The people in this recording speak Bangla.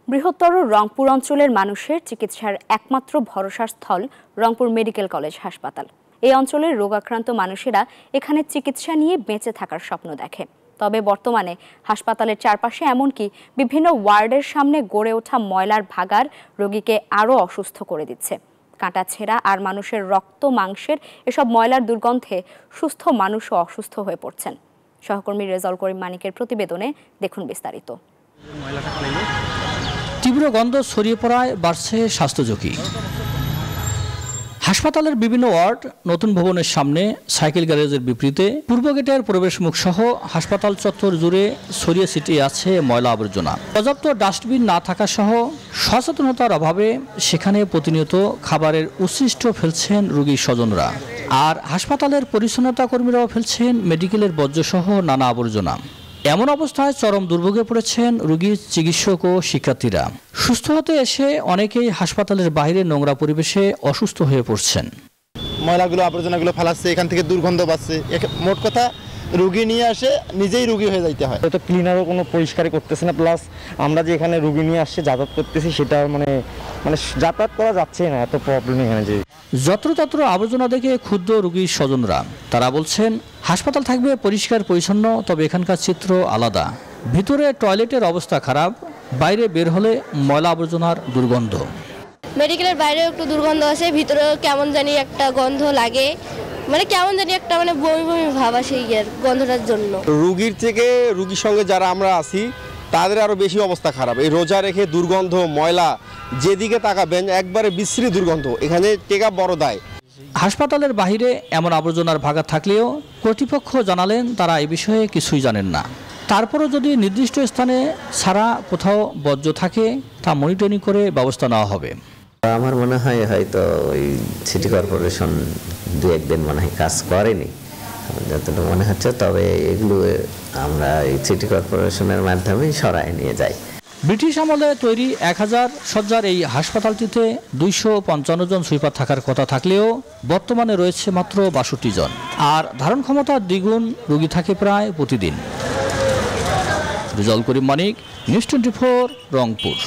বৃহত্তর রংপুর অঞ্চলের মানুষের চিকিৎসার একমাত্র ভরসার স্থল রংপুর মেডিকেল কলেজ হাসপাতাল। এই অঞ্চলের রোগাক্রান্ত মানুষেরা এখানে চিকিৎসা নিয়ে বেঁচে থাকার স্বপ্ন দেখে। তবে বর্তমানে হাসপাতালের চারপাশে এমনকি বিভিন্ন ওয়ার্ডের সামনে গড়ে ওঠা ময়লার ভাগাড় রোগীকে আরও অসুস্থ করে দিচ্ছে। কাঁটাছেঁড়া আর মানুষের রক্ত মাংসের এসব ময়লার দুর্গন্ধে সুস্থ মানুষও অসুস্থ হয়ে পড়ছেন। সহকর্মী রেজাউল করিম মানিকের প্রতিবেদনে দেখুন বিস্তারিত। তীব্র গন্ধ ছড়িয়ে পড়ায় বাড়ছে স্বাস্থ্য ঝুঁকি। হাসপাতালের বিভিন্ন ওয়ার্ড, নতুন ভবনের সামনে, সাইকেল গ্যারেজের বিপরীতে, পূর্ব গেটের প্রবেশমুখ সহ হাসপাতাল চত্বর জুড়ে ছড়িয়ে ছিটিয়ে আছে ময়লা আবর্জনা। পর্যাপ্ত ডাস্টবিন না থাকা সহ সচেতনতার অভাবে সেখানে প্রতিনিয়ত খাবারের উচ্ছিষ্ট ফেলছেন রোগীর স্বজনরা। আর হাসপাতালের পরিচ্ছন্নতা কর্মীরাও ফেলছেন মেডিকেলের বর্জ্যসহ নানা আবর্জনা। এমন অবস্থায় চরম দুর্ভোগে পড়েছেন রোগীর চিকিৎসক ও শিক্ষার্থীরা। সুস্থ হতে এসে অনেকেই হাসপাতালের বাইরে নোংরা পরিবেশে অসুস্থ হয়ে পড়ছেন। ময়লাগুলো আবর্জনাগুলো ফেলাচ্ছে, এখান থেকে দুর্গন্ধ পাচ্ছে। মোট কথা রোগী নিয়ে আসে নিজেই রোগী হয়ে যাইতে হয়। তো ক্লিনারও কোনো পরিষ্কারই করতেছে না, প্লাস আমরা যে এখানে রোগী নিয়ে আসছে যাতায়াত করতেছি সেটা মানে যাতায়াত করা যাচ্ছে না, এত প্রবলেম এখানে। যে যত্রতত্র আবর্জনা দেখে ক্ষুব্ধ রোগীর স্বজনরা। তারা বলছেন হাসপাতাল থাকবে পরিষ্কার পরিচ্ছন্ন, তবে এখানকার চিত্র আলাদা। ভিতরে টয়লেটের অবস্থা খারাপ, বাইরে বের হলে ময়লা আবর্জনার দুর্গন্ধ। মেডিকেলের বাইরেও একটু দুর্গন্ধ আছে, ভিতরেও কেমন জানি একটা গন্ধ লাগে, কেমন জানি একটা বমি বমি ভাব আসে গন্ধটার জন্য। রোগীর থেকে রোগীর সঙ্গে যারা আমরা আছি তাদের আরো বেশি অবস্থা খারাপ। এই রোজা রেখে দুর্গন্ধ, ময়লা, যেদিকে তাকাবেন একবারে বিশ্রী দুর্গন্ধ। এখানে টেকা বড় দায়। হাসপাতালের বাহিরে এমন আবর্জনার ভাগাড় থাকলেও কর্তৃপক্ষ জানালেন তারা এই বিষয়ে কিছুই জানেন না। তারপরও যদি নির্দিষ্ট স্থানে ছাড়া কোথাও বর্জ্য থাকে তা মনিটরিং করে ব্যবস্থা নেওয়া হবে। আমার মনে হয় হয়তো ওই সিটি কর্পোরেশন দু একদিন মনে হয় কাজ করেনি যতটুকু মনে হচ্ছে, তবে এগুলো আমরা এই সিটি কর্পোরেশনের মাধ্যমে সরায় নিয়ে যাই। ব্রিটিশ আমলে তৈরি 1000 শয্যার এই হাসপাতালটিতে 255 জন সুইপার থাকার কথা থাকলেও বর্তমানে রয়েছে মাত্র 62 জন। আর ধারণ ক্ষমতার দ্বিগুণ রোগী থাকে প্রায় প্রতিদিন। রেজাউল করিম মানিক, নিউজ 24, রংপুর।